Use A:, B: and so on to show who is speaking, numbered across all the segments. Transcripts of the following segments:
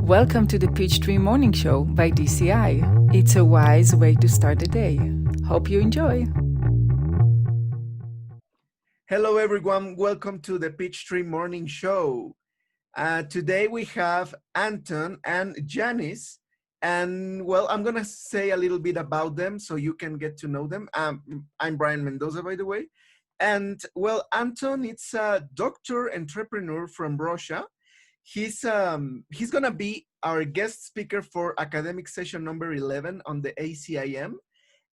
A: Welcome to the Peachtree Morning Show by DCI. It's a wise way to start the day. Hope you enjoy.
B: Hello, everyone. Welcome to the Peachtree Morning Show. Today we have Anton and Janice. And well, I'm going to say a little bit about them so you can get to know them. I'm Brian Mendoza, by the way. And well, Anton is a doctor entrepreneur from Russia. He's going to be our guest speaker for academic session number 11 on the ACIM.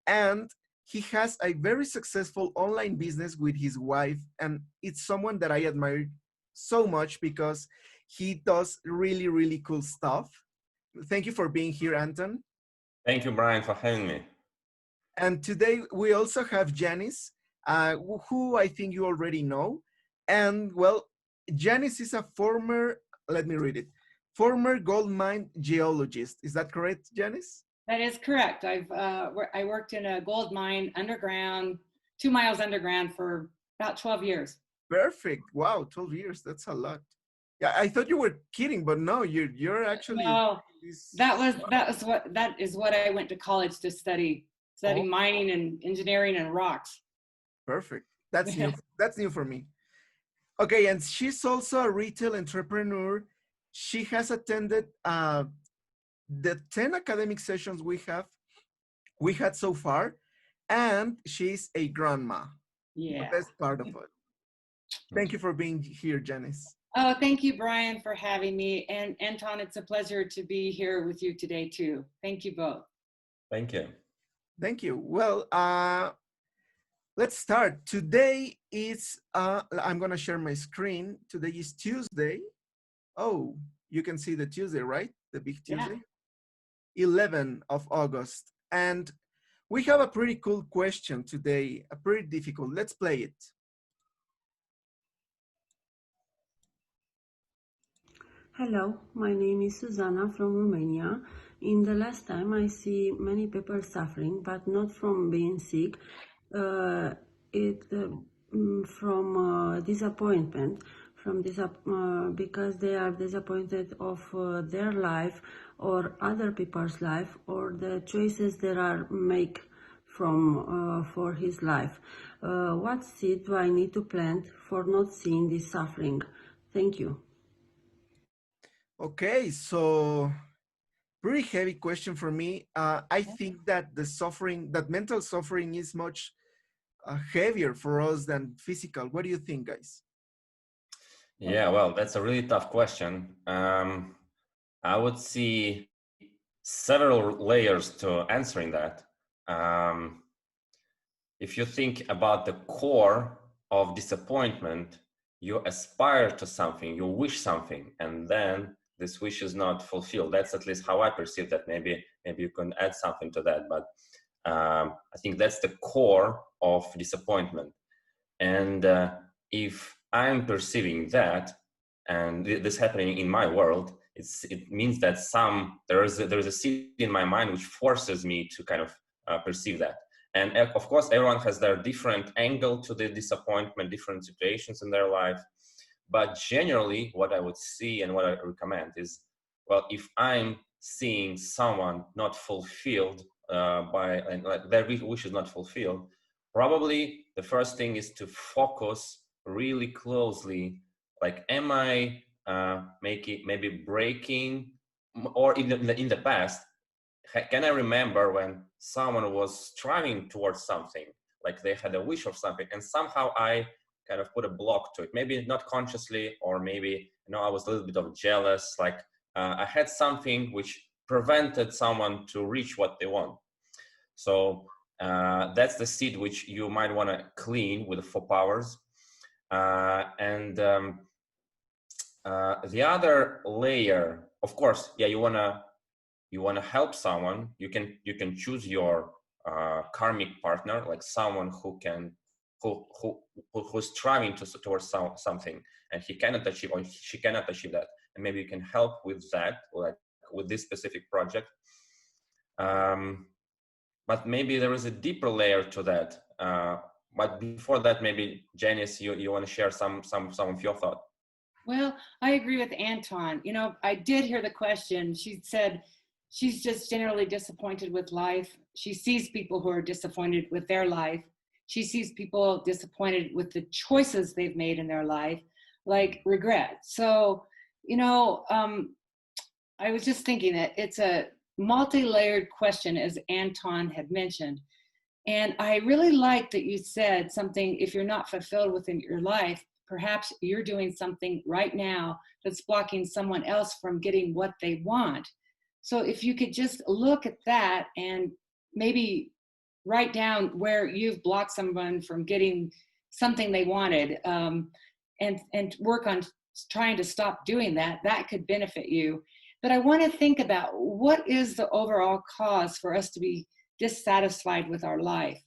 B: And he has a very successful online business with his wife. And it's someone that I admire so much because he does really, really cool stuff. Thank you for being here, Anton.
C: Thank you, Brian, for having me.
B: And today we also have Janice, who I think you already know. And well, Janice is a former, let me read it, former gold mine geologist. Is that correct, Janice?
D: That is correct. I worked in a gold mine underground, 2 miles underground for about 12 years.
B: Perfect. Wow, 12 years. That's a lot. Yeah, I thought you were kidding, but no, you're actually.
D: No, that is what I went to college to study mining and engineering and rocks.
B: Perfect. That's new. That's new for me. Okay, and she's also a retail entrepreneur. She has attended the 10 academic sessions we had so far, and she's a grandma.
D: Yeah.
B: The best part of it. Thank you for being here, Janice.
D: Oh, thank you, Brian, for having me. And Anton, it's a pleasure to be here with you today, too. Thank you both.
C: Thank you.
B: Thank you. Well, let's start. Today is, I'm going to share my screen. Today is Tuesday. Oh, you can see the Tuesday, right? The big Tuesday. Yeah. 11 of August. And we have a pretty cool question today, a pretty difficult. Let's play it.
E: Hello, my name is Susanna from Romania. In the last time I see many people suffering, but not from being sick. From disappointment, because they are disappointed of their life or other people's life or the choices that are made for his life. What seed do I need to plant for not seeing this suffering? Thank you.
B: Okay, so pretty heavy question for me. I think that that mental suffering is much heavier for us than physical. What do you think, guys?
C: Yeah, well, that's a really tough question. I would see several layers to answering that. If you think about the core of disappointment, you aspire to something, you wish something, and then this wish is not fulfilled. That's at least how I perceive that. Maybe you can add something to that, but I think that's the core of disappointment. And if I'm perceiving that, and this happening in my world, it means that there is a seed in my mind which forces me to kind of perceive that. And of course, everyone has their different angle to the disappointment, different situations in their life. But generally, what I would see and what I recommend is, well, if I'm seeing someone not fulfilled their wish is not fulfilled, probably the first thing is to focus really closely. Like, am I maybe breaking, or in the past, can I remember when someone was striving towards something, like they had a wish of something, and somehow I kind of put a block to it, maybe not consciously, or maybe, I was a little bit of jealous, like I had something which prevented someone to reach what they want. So that's the seed which you might want to clean with the 4 powers. And the other layer, of course, yeah, you want to help someone. You can choose your karmic partner, like someone who's striving towards something, and he cannot achieve, or she cannot achieve that, and maybe you can help with that, like with this specific project. But maybe there is a deeper layer to that. But before that, maybe Janice, you want to share some of your thoughts?
D: Well, I agree with Anton. You know, I did hear the question. She said she's just generally disappointed with life. She sees people who are disappointed with their life. She sees people disappointed with the choices they've made in their life, like regret. So, you know, I was just thinking that it's a multi-layered question, as Anton had mentioned. And I really like that you said something, if you're not fulfilled within your life, perhaps you're doing something right now that's blocking someone else from getting what they want. So if you could just look at that and maybe write down where you've blocked someone from getting something they wanted, and work on trying to stop doing that, that could benefit you. But I want to think about what is the overall cause for us to be dissatisfied with our life.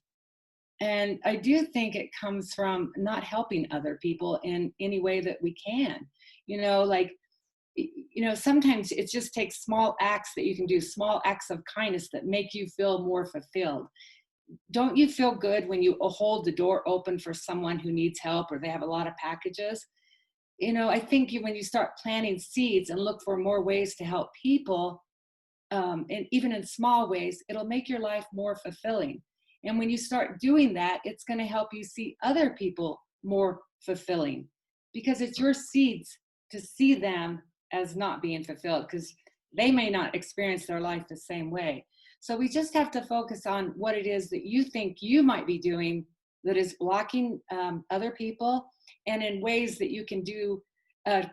D: And I do think it comes from not helping other people in any way that we can. You know, like, you know, sometimes it just takes small acts that you can do, small acts of kindness that make you feel more fulfilled. Don't you feel good when you hold the door open for someone who needs help or they have a lot of packages? You know, I think when you start planting seeds and look for more ways to help people, and even in small ways, it'll make your life more fulfilling. And when you start doing that, it's going to help you see other people more fulfilling, because it's your seeds to see them as not being fulfilled, because they may not experience their life the same way. So we just have to focus on what it is that you think you might be doing that is blocking other people, and in ways that you can do,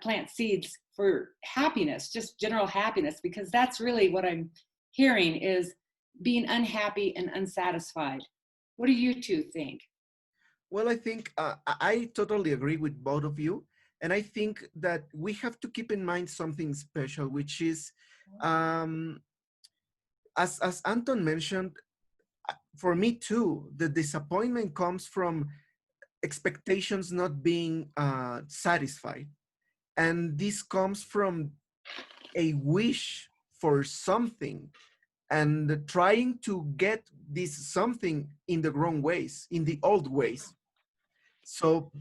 D: plant seeds for happiness, just general happiness, because that's really what I'm hearing is being unhappy and unsatisfied. What do you two think?
B: Well, I think I totally agree with both of you. And I think that we have to keep in mind something special, which is, um, as Anton mentioned, for me too, the disappointment comes from expectations not being satisfied. And this comes from a wish for something and trying to get this something in the wrong ways, in the old ways. So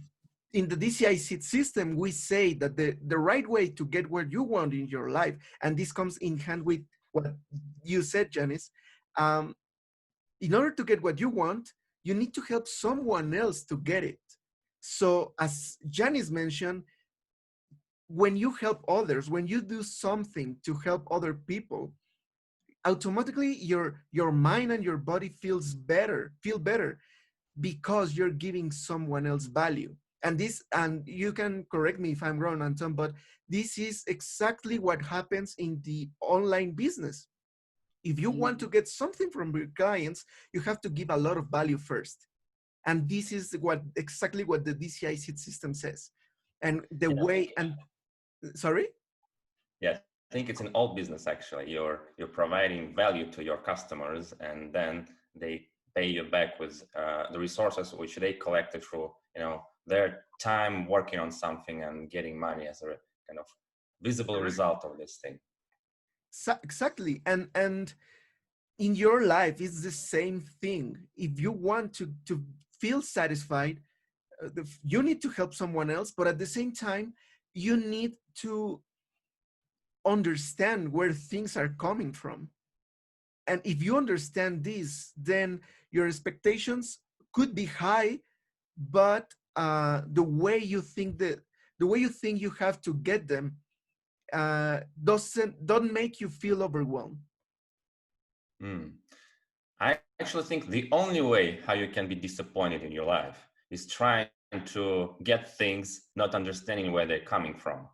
B: in the DCI system, we say that the right way to get what you want in your life, and this comes in hand with what you said, Janice, um, in order to get what you want, you need to help someone else to get it. So as Janice mentioned, when you help others, when you do something to help other people, automatically your mind and your body feel better because you're giving someone else value. And this, and you can correct me if I'm wrong, Anton, but this is exactly what happens in the online business. If you want to get something from your clients, you have to give a lot of value first. And this is what exactly what the DCI system says. And the
C: Yeah,
B: way, and sorry?
C: yeah, I think it's in all business actually. You're providing value to your customers, and then they pay you back with the resources which they collected through, you know, their time working on something and getting money as a kind of visible result of this thing.
B: Exactly. And in your life, it's the same thing. If you want to feel satisfied, you need to help someone else, but at the same time, you need to understand where things are coming from. And if you understand this, then your expectations could be high, but the way you think you have to get them don't make you feel overwhelmed.
C: I actually think the only way how you can be disappointed in your life is trying to get things, not understanding where they're coming from,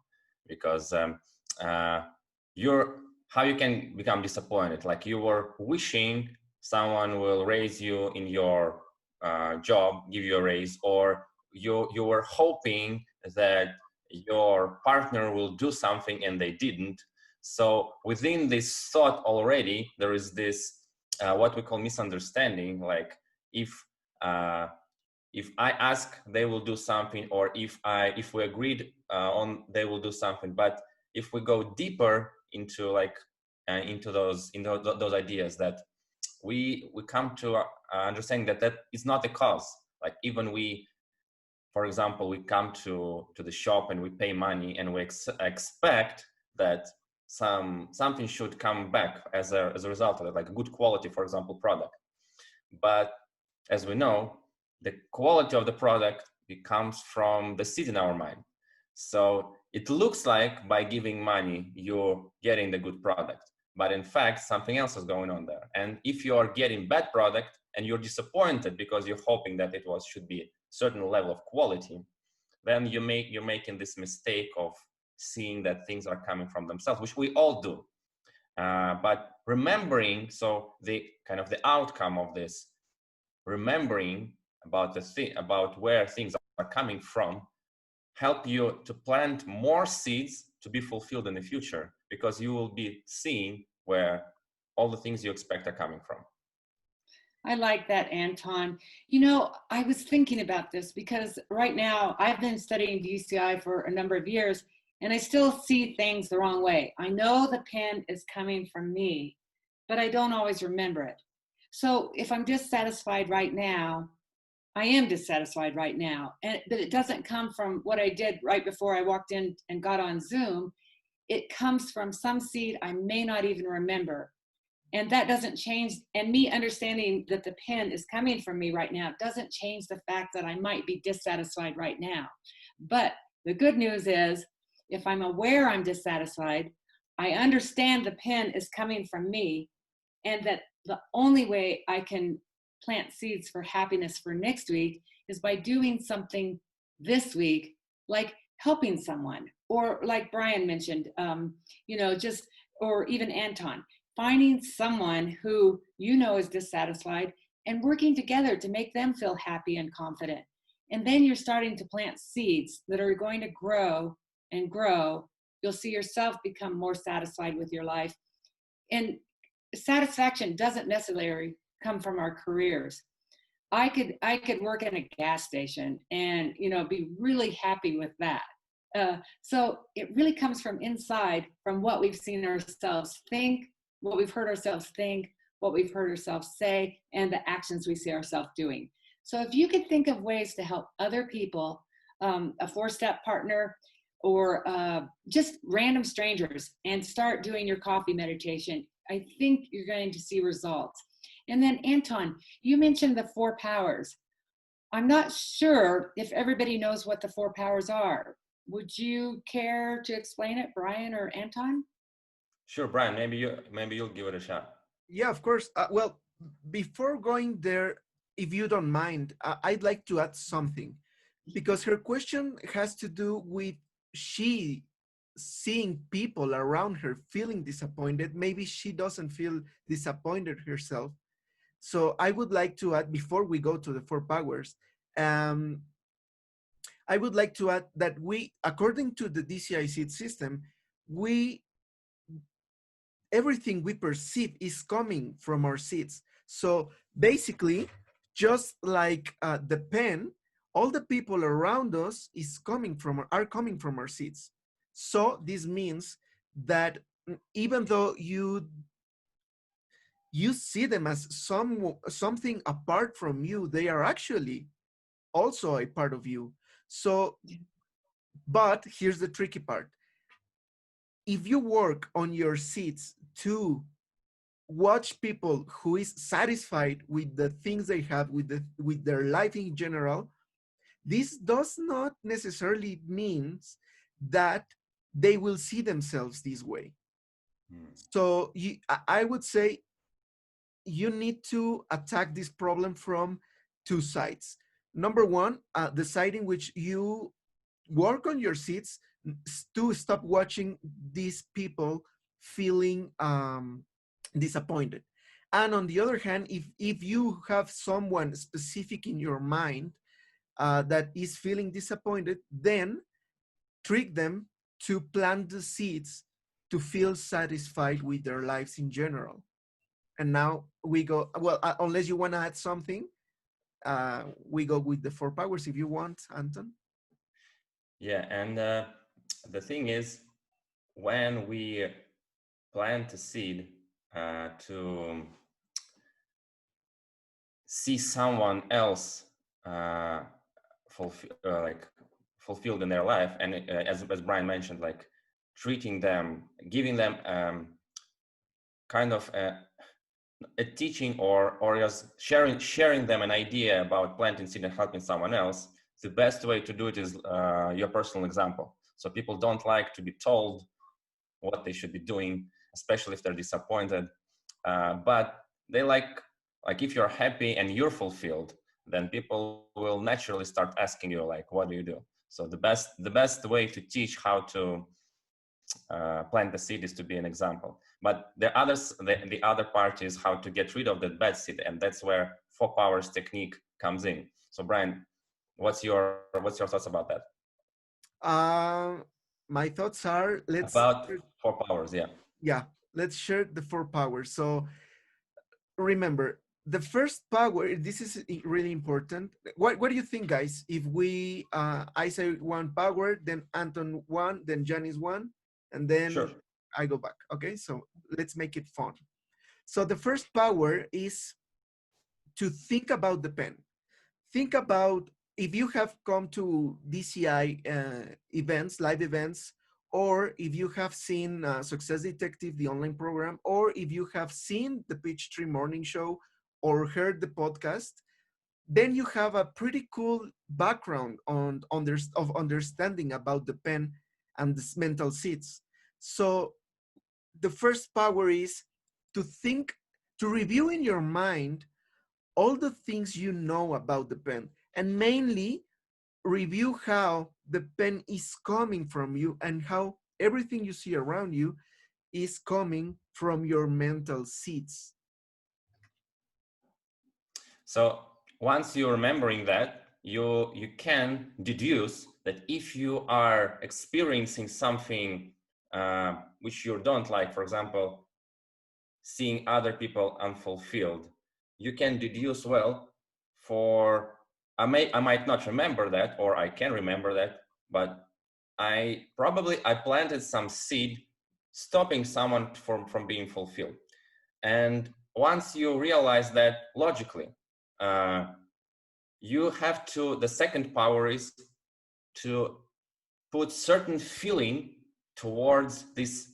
C: because you're how you can become disappointed, like you were wishing someone will raise you in your job, give you a raise, or you were hoping that your partner will do something and they didn't. So within this thought already there is this what we call misunderstanding, like if uh, if I ask, they will do something, or if we agreed on, they will do something. But if we go deeper into like into those ideas, that we come to understanding that that is not the cause. Like even we for example, we come to the shop and we pay money and we expect that something should come back as a result of it, like a good quality, for example, product. But as we know, the quality of the product comes from the seed in our mind. So it looks like by giving money, you're getting the good product, but in fact, something else is going on there. And if you are getting bad product and you're disappointed because you're hoping that it should be a certain level of quality, then you're making this mistake of seeing that things are coming from themselves, which we all do. But remembering, so the kind of the outcome of this, remembering about where things are coming from, help you to plant more seeds to be fulfilled in the future, because you will be seeing where all the things you expect are coming from.
D: I like that, Anton. You know, I was thinking about this because right now I've been studying DCI for a number of years and I still see things the wrong way. I know the pen is coming from me, but I don't always remember it. So if I'm dissatisfied right now, I am dissatisfied right now. But it doesn't come from what I did right before I walked in and got on Zoom. It comes from some seed I may not even remember. And that doesn't change, and me understanding that the pen is coming from me right now doesn't change the fact that I might be dissatisfied right now. But the good news is, if I'm aware I'm dissatisfied, I understand the pen is coming from me, and that the only way I can plant seeds for happiness for next week is by doing something this week, like helping someone, or like Brian mentioned, or even Anton, finding someone who you know is dissatisfied and working together to make them feel happy and confident. And then you're starting to plant seeds that are going to grow and grow. You'll see yourself become more satisfied with your life. And satisfaction doesn't necessarily come from our careers. I could work in a gas station and be really happy with that. So it really comes from inside, from what we've seen ourselves think, what we've heard ourselves think, what we've heard ourselves say, and the actions we see ourselves doing. So if you could think of ways to help other people, a 4-step partner, or just random strangers, and start doing your coffee meditation, I think you're going to see results. And then Anton, you mentioned the 4 powers. I'm not sure if everybody knows what the 4 powers are. Would you care to explain it, Brian or Anton?
C: Sure, Brian, maybe you'll give it a shot.
B: Yeah, of course. Well, before going there, if you don't mind, I'd like to add something, because her question has to do with she seeing people around her feeling disappointed. Maybe she doesn't feel disappointed herself. So I would like to add, before we go to the 4 powers, I would like to add that we, according to the DCI seed system, everything we perceive is coming from our seeds. So basically, just like the pen, all the people around us are coming from our seeds. So this means that even though you see them as something apart from you, they are actually also a part of you. So, but here's the tricky part. If you work on your seeds to watch people who is satisfied with the things they have, with their life in general, this does not necessarily mean that they will see themselves this way. So I would say you need to attack this problem from 2 sides. Number one, the side in which you work on your seeds to stop watching these people feeling disappointed. And on the other hand, if you have someone specific in your mind that is feeling disappointed, then trick them to plant the seeds to feel satisfied with their lives in general. And now we go, well, unless you want to add something, we go with the 4 powers if you want, Anton.
C: Yeah, and the thing is, when we plant a seed to see someone else fulfilled in their life. And as Brian mentioned, like treating them, giving them kind of a teaching or just sharing them an idea about planting seed and helping someone else. The best way to do it is your personal example. So people don't like to be told what they should be doing, especially if they're disappointed. But they like if you're happy and you're fulfilled, then people will naturally start asking you like, what do you do? So the best way to teach how to plant the seed is to be an example. But the other part is how to get rid of that bad seed, and that's where 4 powers technique comes in. So Brian, what's your thoughts about that?
B: My thoughts are,
C: About 4 powers,
B: yeah, let's share the 4 powers. So remember, the first power, this is really important. What do you think, guys? If we, I say 1 power, then Anton 1, then Janice 1, and then
C: sure.
B: I go back. Okay, so let's make it fun. So the first power is to think about the pen. Think about if you have come to DCI events, live events, or if you have seen Success Detective, the online program, or if you have seen the Peachtree Morning Show or heard the podcast, then you have a pretty cool background of understanding about the pen and the mental seeds. So the first power is to think, to review in your mind all the things you know about the pen, and mainly review how the pen is coming from you and how everything you see around you is coming from your mental seeds.
C: So once you're remembering that, you can deduce that if you are experiencing something which you don't like, for example, seeing other people unfulfilled, you can deduce, well, I might not remember that, or I can remember that, but I planted some seed stopping someone from being fulfilled. And once you realize that logically, you have to, the second power is to put certain feeling towards this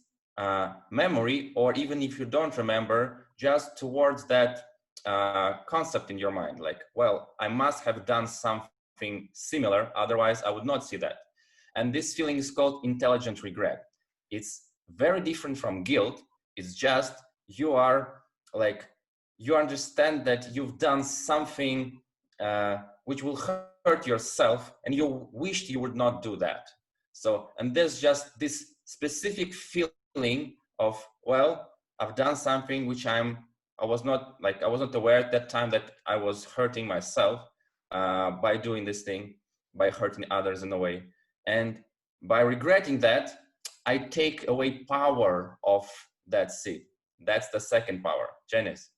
C: memory, or even if you don't remember, just towards that concept in your mind, like, well, I must have done something similar, otherwise I would not see that. And this feeling is called intelligent regret. It's very different from guilt. It's just you understand that you've done something which will hurt yourself, and you wished you would not do that. So, and there's just this specific feeling of, well, I've done something which I wasn't aware at that time that I was hurting myself by doing this thing, by hurting others in a way. And by regretting that, I take away power of that seed. That's the second power. Janice.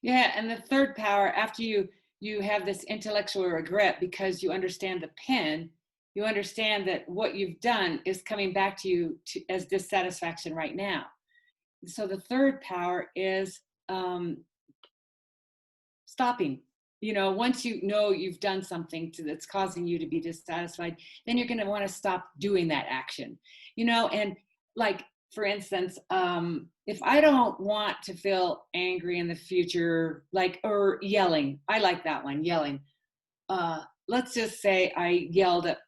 D: Yeah, and the third power, after you have this intellectual regret because you understand the pen, you understand that what you've done is coming back to you as dissatisfaction right now. So the third power is stopping. Once you know you've done something that's causing you to be dissatisfied, then you're going to want to stop doing that action. And like, for instance, if I don't want to feel angry in the future, or yelling, I like that one, yelling. Let's just say I yelled at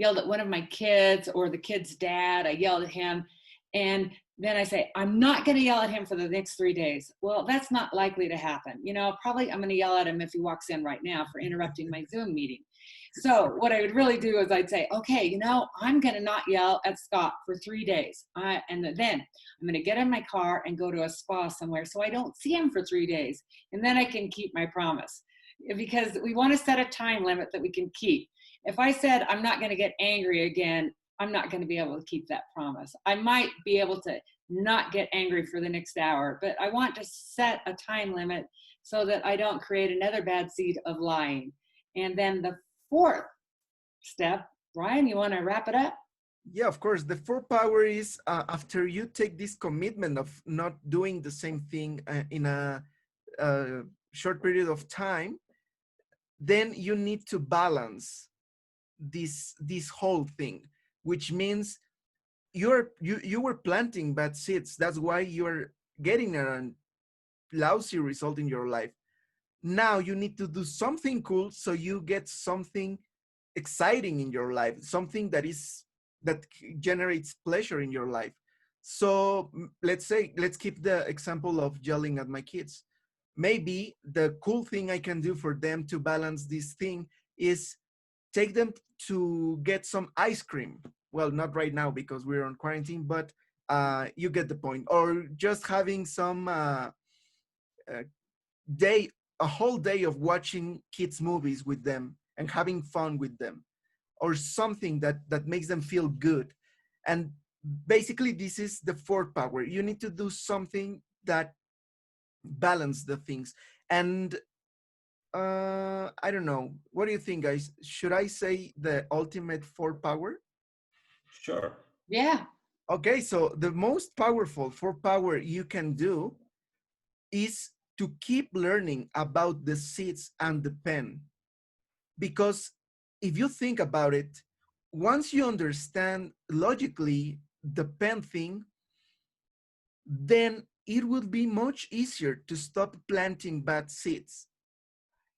D: one of my kids, or the kid's dad. I yelled at him, and then I say, I'm not going to yell at him for the next 3 days. Well, that's not likely to happen. Probably I'm going to yell at him if he walks in right now for interrupting my Zoom meeting. So what I would really do is I'd say, okay, I'm going to not yell at Scott for 3 days. And then I'm going to get in my car and go to a spa somewhere so I don't see him for 3 days. And then I can keep my promise, because we want to set a time limit that we can keep. If I said I'm not going to get angry again, I'm not going to be able to keep that promise. I might be able to not get angry for the next hour, but I want to set a time limit so that I don't create another bad seed of lying. And then the fourth step, Ryan, you want to wrap it up?
B: Yeah, of course. The fourth power is after you take this commitment of not doing the same thing in a short period of time, then you need to balance this whole thing, which means you were planting bad seeds. That's why you're getting a lousy result in your life. Now you need to do something cool so you get something exciting in your life, something that generates pleasure in your life. So let's keep the example of yelling at my kids. Maybe the cool thing I can do for them to balance this thing is take them to get some ice cream. Well, not right now because we're on quarantine, but you get the point. Or just having some uh, day, a whole day of watching kids movies with them and having fun with them, or something that makes them feel good. And basically this is the fourth power. You need to do something that balance the things. And I don't know, what do you think, guys? Should I say the ultimate fourth power?
C: Sure.
D: Yeah.
B: Okay, so the most powerful fourth power you can do is to keep learning about the seeds and the pen. Because if you think about it, once you understand logically the pen thing, then it will be much easier to stop planting bad seeds,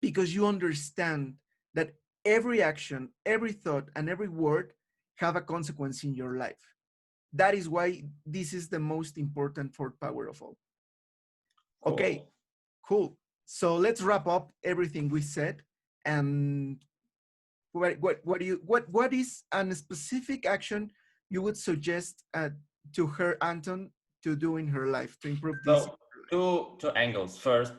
B: because you understand that every action, every thought, and every word have a consequence in your life. That is why this is the most important fourth power of all.
C: Cool.
B: Okay, cool. So let's wrap up everything we said. And what is a specific action you would suggest to her, Anton, to do in her life to improve this?
C: So two angles. First,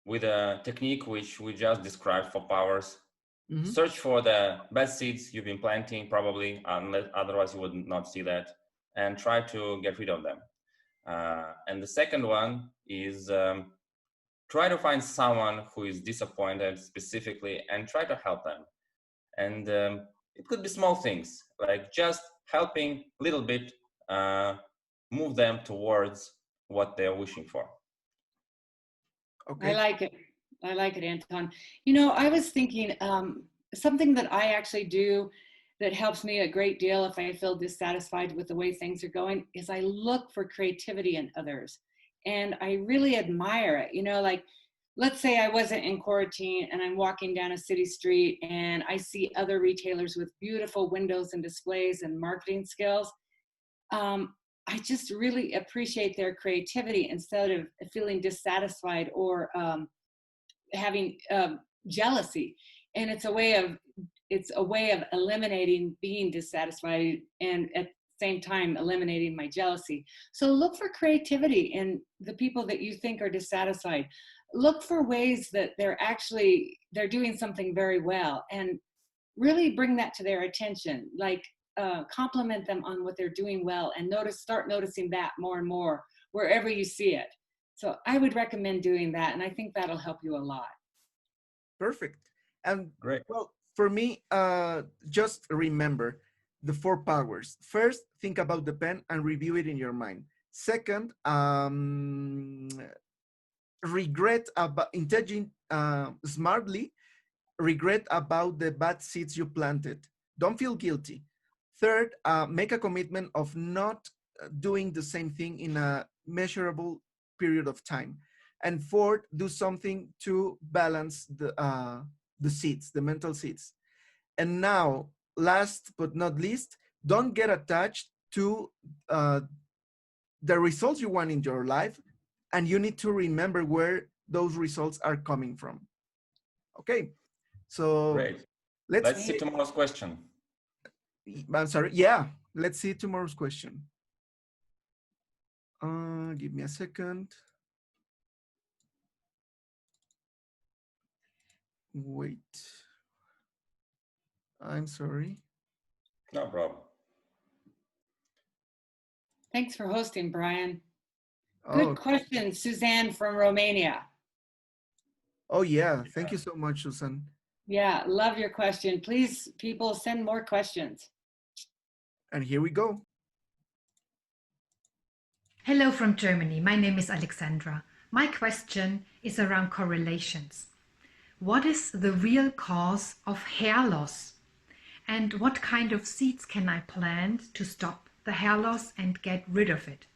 C: with a technique which we just described for powers, search for the bad seeds you've been planting, probably, otherwise you would not see that, and try to get rid of them. And the second one is try to find someone who is disappointed specifically and try to help them. And it could be small things, like just helping a little bit, move them towards what they're wishing for.
B: Okay.
D: I like it. I like it, Anton. You know, I was thinking something that I actually do that helps me a great deal if I feel dissatisfied with the way things are going is I look for creativity in others. And I really admire it. You know, like, let's say I wasn't in quarantine and I'm walking down a city street and I see other retailers with beautiful windows and displays and marketing skills. I just really appreciate their creativity instead of feeling dissatisfied or having jealousy. And it's a way of eliminating being dissatisfied and at the same time eliminating my jealousy. So look for creativity in the people that you think are dissatisfied. Look for ways that they're doing something very well, and really bring that to their attention. Like compliment them on what they're doing well, and start noticing that more and more wherever you see it. So I would recommend doing that, and I think that'll help you a lot.
B: Perfect. And
C: Great.
B: well, for me, just remember the four powers. First, think about the pen and review it in your mind. Second, regret about intelligent, smartly regret about the bad seeds you planted. Don't feel guilty. Third, make a commitment of not doing the same thing in a measurable period of time. And fourth, do something to balance the seeds, the mental seeds. And now, last but not least, don't get attached to the results you want in your life, and you need to remember where those results are coming from. Okay, so
C: Great. Let's see tomorrow's question.
B: I'm sorry. Yeah, let's see tomorrow's question. Give me a second. Wait. I'm sorry.
C: No problem.
D: Thanks for hosting, Brian.
B: Oh.
D: Good question, Suzanne from Romania.
B: Oh yeah, thank you so much, Susan.
D: Yeah, love your question. Please, people, send more questions.
B: And here we go.
F: Hello from Germany. My name is Alexandra. My question is around correlations. what is the real cause of hair loss? And what kind of seeds can I plant to stop the hair loss and get rid of it?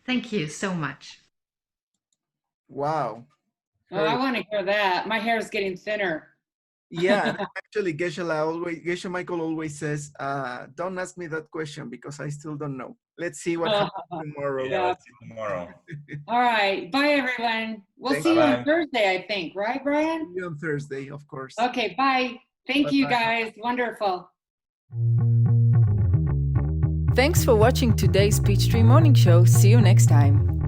F: Thank you so much.
B: Wow.
D: Oh, I want to hear that. My hair is getting thinner.
B: Yeah, actually, Geshe Michael always says, don't ask me that question because I still don't know. Let's see what happens tomorrow.
C: Yeah, let's see tomorrow.
D: All right. Bye, everyone. We'll
B: Thank
D: see you
C: Bye-bye.
D: on Thursday, I think. Right, Brian?
B: See you on Thursday, of course.
D: Okay, bye. Thank you,
B: Bye-bye.
D: guys. Wonderful.
A: Thanks for watching today's Peachtree Morning Show. See you next time.